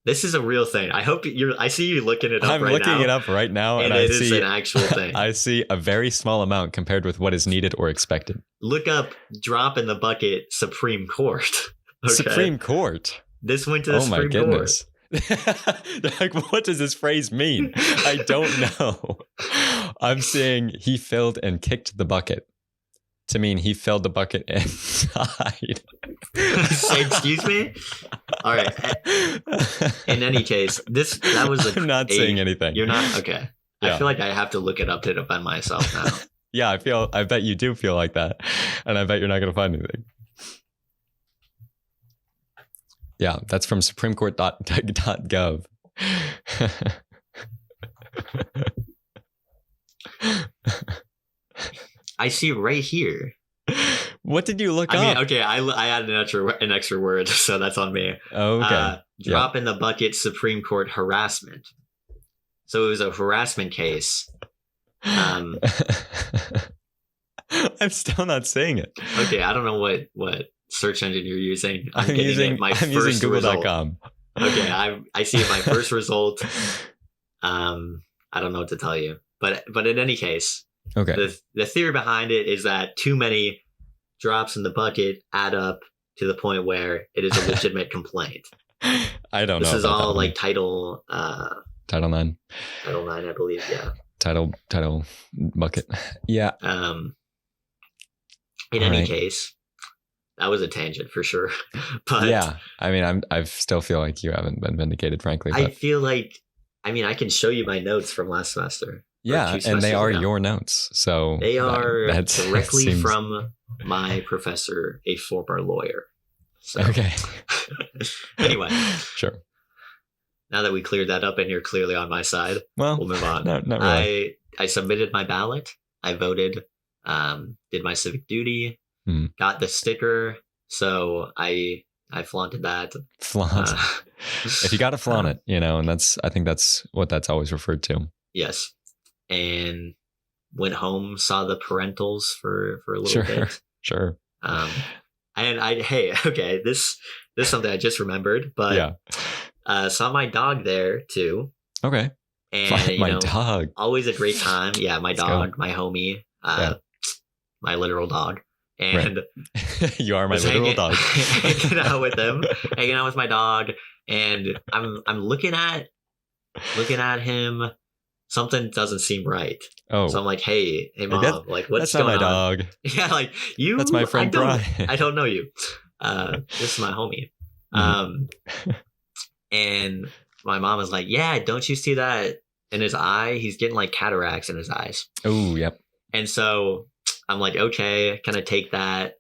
This is a real thing. I hope I see you looking it up right now. I'm looking it up right now, and I see an actual thing. I see a very small amount compared with what is needed or expected. Look up drop in the bucket Supreme Court. Okay? Supreme Court. This went to the Supreme Court. Oh my goodness. Like, what does this phrase mean? I don't know. I'm saying he filled and kicked the bucket to mean he filled the bucket inside. Excuse me? All right. In any case, that was I'm not saying anything. You're not? Okay. Yeah. I feel like I have to look it up to defend myself now. Yeah, I bet you do feel like that. And I bet you're not going to find anything. Yeah, that's from supremecourt.gov. I see right here. What did you look up? I mean, okay, I added an extra word, so that's on me. Oh, okay. Drop in the bucket Supreme Court harassment. So it was a harassment case. I'm still not saying it. Okay, I don't know what search engine you're using. I'm using Google.com. Okay, I see my first result. I don't know what to tell you, but in any case, okay. The theory behind it is that too many drops in the bucket add up to the point where it is a legitimate complaint. I don't know. This is all like Title 9. Title 9, I believe. Yeah. Title bucket. Yeah. In any case. That was a tangent for sure. But yeah, I mean, I still feel like you haven't been vindicated, frankly. But I feel like, I mean, I can show you my notes from last semester. Yeah, and they are your notes. So they are directly from my professor, a former lawyer. So. Okay. Anyway. Sure. Now that we cleared that up and you're clearly on my side, well, we'll move on. Not really. I submitted my ballot. I voted, did my civic duty. Got the sticker, so I flaunted that. Flaunt. If you got to flaunt it, and I think that's what that's always referred to. Yes, and went home, saw the parentals for a little bit. Sure. And this is something I just remembered, but saw my dog there too. Okay. And my dog, always a great time. Yeah, my dog, my homie, my literal dog. And right. You are my literal dog. Hanging out with him, hanging out with my dog, and I'm looking at him. Something doesn't seem right. Oh, so I'm like, hey, mom, like what's going on? That's not my dog. Yeah, like you. That's my friend Brian. I don't know you. This is my homie. And my mom is like, yeah, don't you see that in his eye? He's getting like cataracts in his eyes. Oh, yep. And so I'm like, okay, can I take that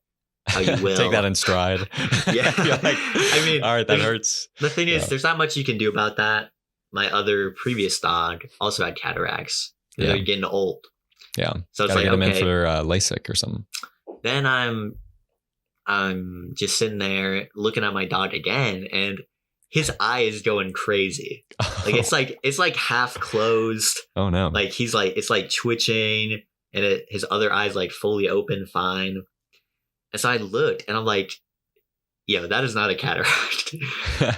how you will? Take that in stride. Yeah. Like, I mean, all right, that hurts. The thing is, there's not much you can do about that. My other previous dog also had cataracts. They're getting old. Yeah. So it's gotta like, get him in for LASIK or something. Then I'm just sitting there looking at my dog again, and his eye is going crazy. Like it's like half closed. Oh no. Like it's like twitching. And his other eye's like fully open, fine. And so I looked, and I'm like, "Yo, that is not a cataract.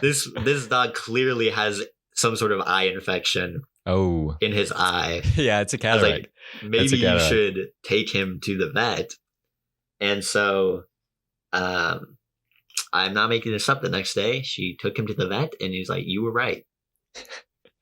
This dog clearly has some sort of eye infection in his eye. Yeah, it's a I cataract. was like, maybe you should take him to the vet. And so I'm not making this up. The next day, she took him to the vet, and he's like, you were right.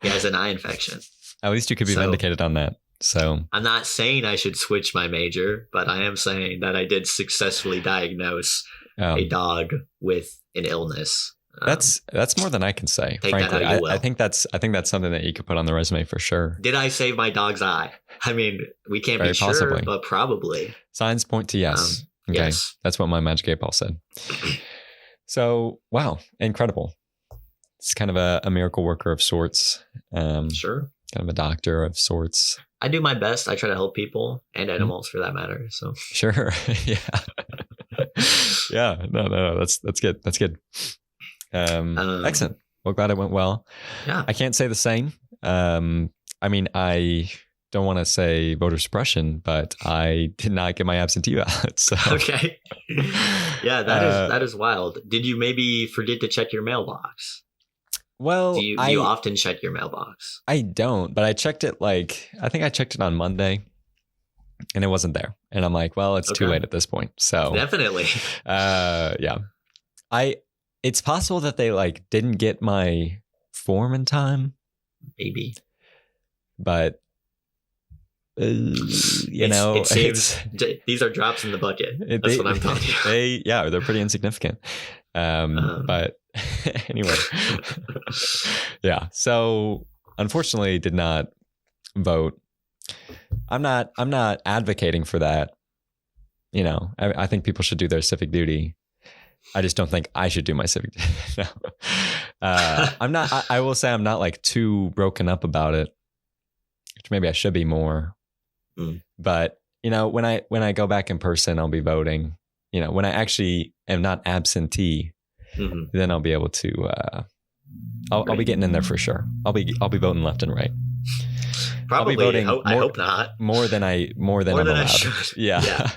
He has an eye infection. At least you could be vindicated on that. So I'm not saying I should switch my major, but I am saying that I did successfully diagnose a dog with an illness. That's more than I can say. Frankly, I think that's something that you could put on the resume for sure. Did I save my dog's eye? I mean, we can't be sure, but probably. Signs point to yes. Okay, yes. That's what my Magic 8 Ball said. So, wow, incredible. It's kind of a miracle worker of sorts. Sure. Kind of a doctor of sorts. I do my best. I try to help people and animals for that matter. So sure. Yeah. Yeah. No. That's good. That's good. Excellent. Well, glad it went well. Yeah. I can't say the same. I mean, I don't want to say voter suppression, but I did not get my absentee ballot. So. Okay. Yeah, that is wild. Did you maybe forget to check your mailbox? Well, do you often check your mailbox? I don't, but I checked it I think I checked it on Monday and it wasn't there. And I'm like, well, it's too late at this point. So definitely. Yeah. It's possible that they didn't get my form in time. Maybe. But it saves. These are drops in the bucket. That's what I'm talking about. They're pretty insignificant. But anyway, yeah. So unfortunately, did not vote. I'm not advocating for that. I think people should do their civic duty. I just don't think I should do my civic duty. No. I'm not. I will say I'm not too broken up about it, which maybe I should be more. But when I go back in person, I'll be voting. When I actually am not absentee, then I'll be able to. I'll be getting in there for sure. I'll be voting left and right. Probably. I'll be voting I hope not. More than I'm allowed. I should. Yeah.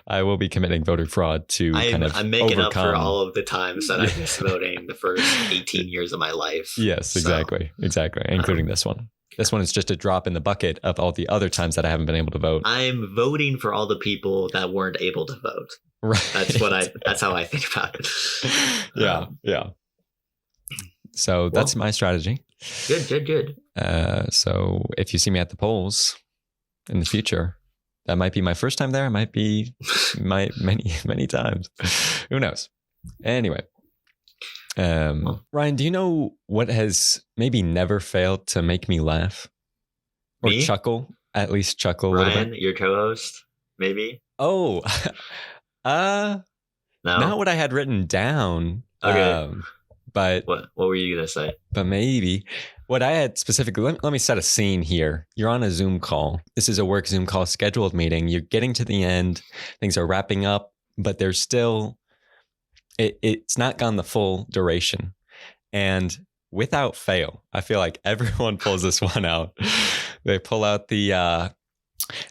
I will be committing voter fraud to I'm making up for all of the times that I missed voting the first 18 years of my life. Yes, exactly, including this one. This one is just a drop in the bucket of all the other times that I haven't been able to vote. I'm voting for all the people that weren't able to vote. Right. That's how I think about it. Yeah. So that's my strategy. Good. So if you see me at the polls in the future, that might be my first time there. It might be my many times. Who knows? Anyway. Ryan, do you know what has maybe never failed to make me laugh or chuckle? At least chuckle Ryan, a little bit. Your co-host, maybe. Oh, no, not what I had written down. Okay, but what were you gonna say? But maybe what I had specifically. Let me set a scene here. You're on a Zoom call. This is a work Zoom call, scheduled meeting. You're getting to the end. Things are wrapping up, but there's still. It's not gone the full duration. And without fail, I feel like everyone pulls this one out. They pull out the, all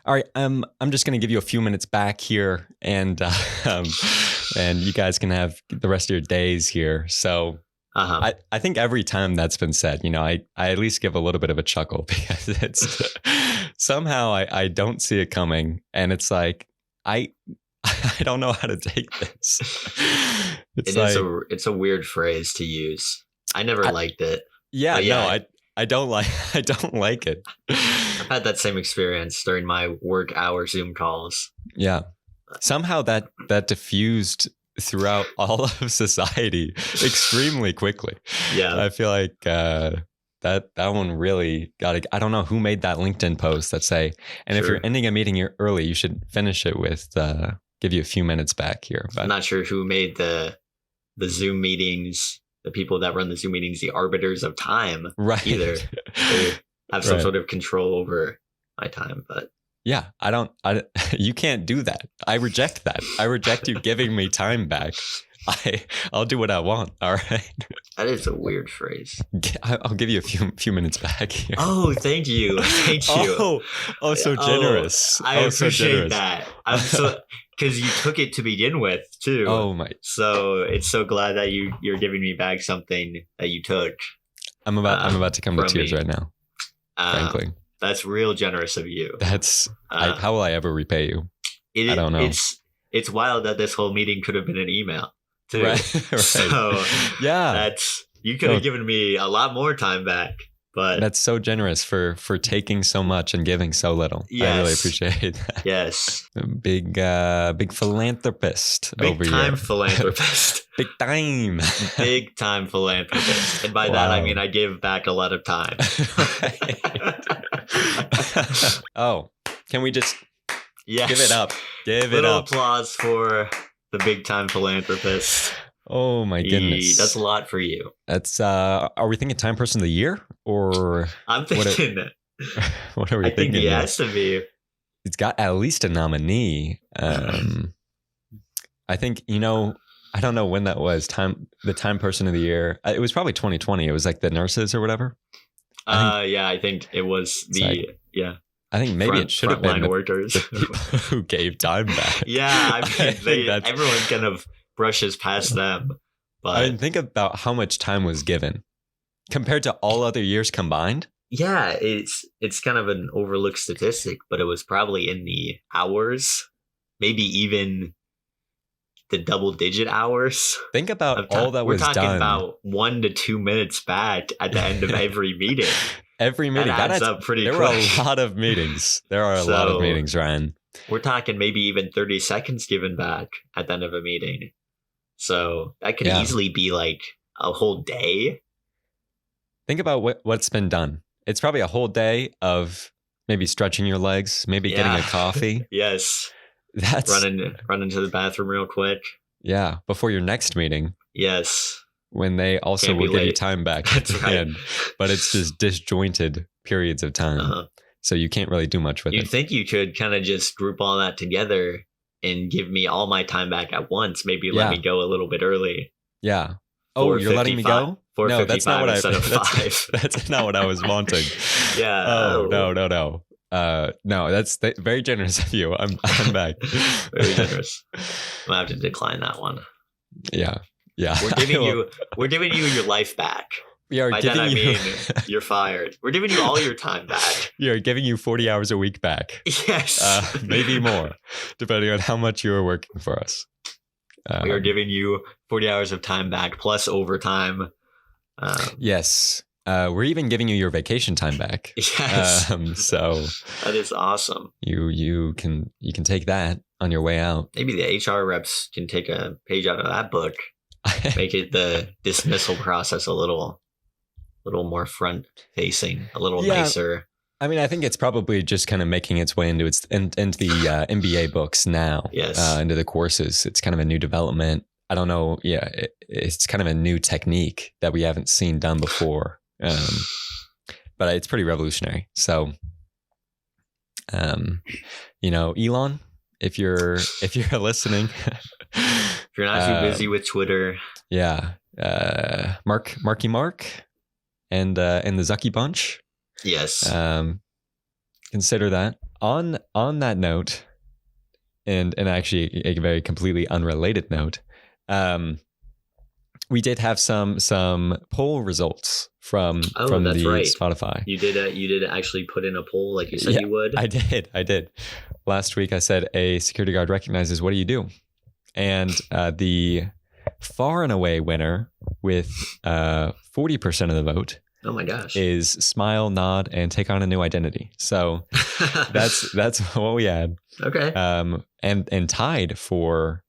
right, I'm just going to give you a few minutes back here and you guys can have the rest of your days here. So I think every time that's been said, I at least give a little bit of a chuckle because it's somehow I don't see it coming. And it's like, I don't know how to take this. It's a weird phrase to use. I never liked it. Yeah, no, I don't like it. I've had that same experience during my work hour Zoom calls. Yeah. Somehow that diffused throughout all of society extremely quickly. Yeah. I feel like that one really I don't know who made that LinkedIn post that say, and if you're ending a meeting early, you should finish it with give you a few minutes back here. But I'm not sure who made the Zoom meetings, the people that run the Zoom meetings, the arbiters of time, right? Either they have some sort of control over my time, but yeah, you can't do that. I reject that. I reject you giving me time back. I'll do what I want. All right. That is a weird phrase. I'll give you a few minutes back here. Oh, thank you. Thank you. Oh, so generous. I appreciate that. I'm so because you took it to begin with too. Oh my! So it's so glad that you're giving me back something that you took. I'm about to come to from tears me. right now. Um, Frankly, that's real generous of you. that's Uh, how will I ever repay you? I don't know. It's wild that this whole meeting could have been an email too. Right, right. So Yeah, you could have given me a lot more time back. But that's so generous for taking so much and giving so little. Yes. I really appreciate that. Yes. Big philanthropist over Big time here. philanthropist. Big time. Big time philanthropist. And by that, I mean I give back a lot of time. Oh, can we just Yes. give it up? Give it Little up. applause for the big time philanthropist. Oh my goodness. That's a lot for you. That's are we thinking time person of the year or I'm thinking that. what are we I thinking? think he here? has to be. It's got at least a nominee. I think, I don't know when that was. The time person of the year. It was probably 2020. It was like the nurses or whatever. I think it was I think maybe it should have been frontline workers the people who gave time back. Yeah, I mean, everyone kind of brushes past them. But I mean, think about how much time was given compared to all other years combined. Yeah, it's kind of an overlooked statistic, but it was probably in the hours, maybe even the double-digit hours. Think about all that was done. We're talking about 1 to 2 minutes back at the end of every meeting. Every meeting that adds up pretty quick. There were a lot of meetings. There are a lot of meetings, Ryan. We're talking maybe even 30 seconds given back at the end of a meeting. So that could easily be like a whole day. Think about what's been done. It's probably a whole day of maybe stretching your legs, maybe getting a coffee. Yes. That's running to the bathroom real quick. Yeah, before your next meeting. Yes. When they also will give you time back at the end. But it's just disjointed periods of time. So you can't really do much with it. You'd think you could kind of just group all that together and give me all my time back at once. Maybe let me go a little bit early. Yeah. Oh, you're letting me go? No, that's not what that's not what I was wanting. Yeah. Oh, no. No, that's very generous of you. I'm back. Very generous. I'm gonna have to decline that one. Yeah. We're giving you your life back. We are By giving that, you. I mean, you're fired. We're giving you all your time back. We are giving you 40 hours a week back. Yes. Maybe more, depending on how much you are working for us. We are giving you 40 hours of time back plus overtime. Yes. We're even giving you your vacation time back. Yes. So that is awesome. You can take that on your way out. Maybe the HR reps can take a page out of that book. Make it the dismissal process a little more front facing, a little nicer. I mean, I think it's probably just kind of making its way into the MBA books now. Yes. Into the courses. It's kind of a new development. I don't know. Yeah, it's kind of a new technique that we haven't seen done before. But it's pretty revolutionary. So, Elon, if you're listening, if you're not too busy with Twitter, Marky Mark, and the Zucky Bunch, yes, consider that. On that note, and actually a very completely unrelated note, we did have some poll results from the Spotify. You did actually put in a poll like you said you would. I did. Last week I said a security guard recognizes what do you do? And the far and away winner with 40% of the vote. Oh my gosh. Is smile, nod, and take on a new identity. So that's what we had. Okay. And tied for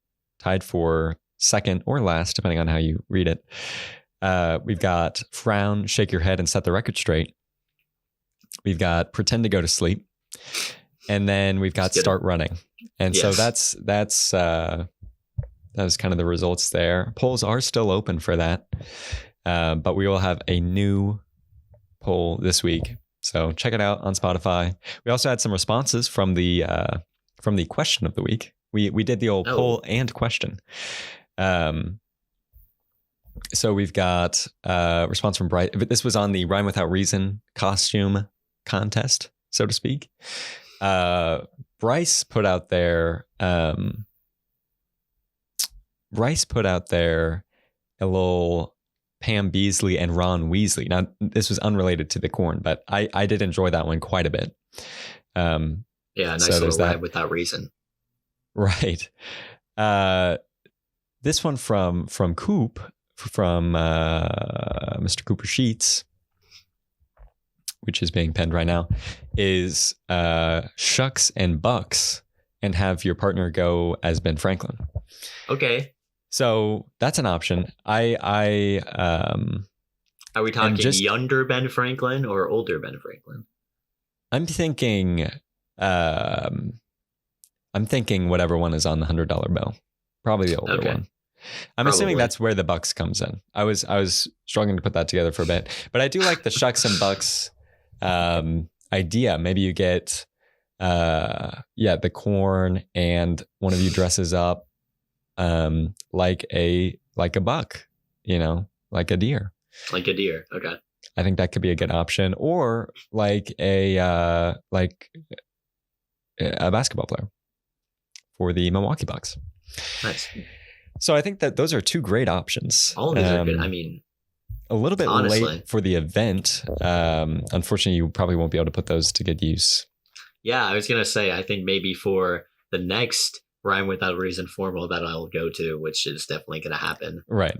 second or last, depending on how you read it. We've got frown, shake your head, and set the record straight. We've got pretend to go to sleep, and then we've got start running. And so that was kind of the results there. Polls are still open for that, but we will have a new poll this week. So check it out on Spotify. We also had some responses from the question of the week. We did the old poll and question. So we've got a response from Bryce. This was on the Rhyme Without Reason costume contest, so to speak. Bryce put out there a little Pam Beesly and Ron Weasley. Now, this was unrelated to the corn, but I did enjoy that one quite a bit. Yeah, nice so little ride without reason. Right. This one from Coop, from Mr. Cooper Sheets, which is being penned right now, is Shucks and Bucks, and have your partner go as Ben Franklin. Okay. So that's an option. Are we talking younger Ben Franklin or older Ben Franklin? I'm thinking whatever one is on the $100 bill. Probably the older one. I'm assuming that's where the Bucks comes in. I was struggling to put that together for a bit, but I do like the Shucks and Bucks idea. Maybe you get the corn, and one of you dresses up like a buck, like a deer. Like a deer. Okay. I think that could be a good option, or like a basketball player for the Milwaukee Bucks. Nice. So I think that those are two great options. All of these are good. I mean, a little bit late for the event. Unfortunately, you probably won't be able to put those to good use. Yeah, I was going to say, I think maybe for the next Rhyme Without a Reason formal that I'll go to, which is definitely going to happen. Right.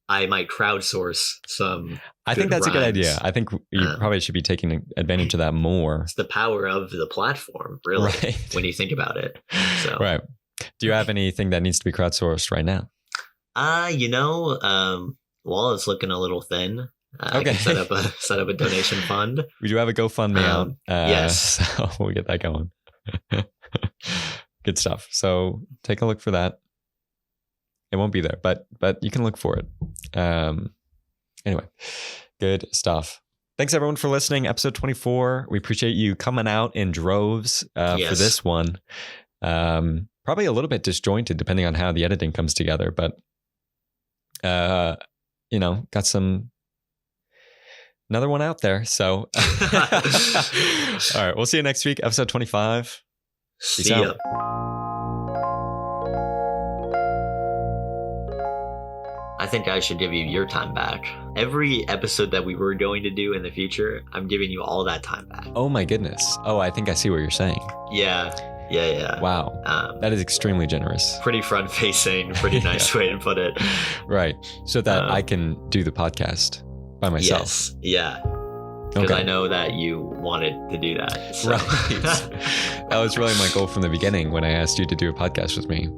I might crowdsource some. I think that's rhymes. A good idea. I think you probably should be taking advantage of that more. It's the power of the platform, really, when you think about it. So. Right. Do you have anything that needs to be crowdsourced right now? Well, it's looking a little thin. I can set up a donation fund. We do have a GoFundMe out. Yes. So we'll get that going. Good stuff. So take a look for that. It won't be there, but you can look for it. Anyway, good stuff. Thanks everyone for listening. Episode 24. We appreciate you coming out in droves for this one. Probably a little bit disjointed depending on how the editing comes together, but got another one out there. So all right, we'll see you next week, episode 25. See ya. I think I should give you your time back. Every episode that we were going to do in the future, I'm giving you all that time back. Oh my goodness. Oh, I think I see what you're saying. Yeah. Wow. That is extremely generous. Pretty front facing, pretty nice way to put it. Right. So that I can do the podcast by myself. Yes. Yeah. Because I know that you wanted to do that. So. Right. That was really my goal from the beginning when I asked you to do a podcast with me.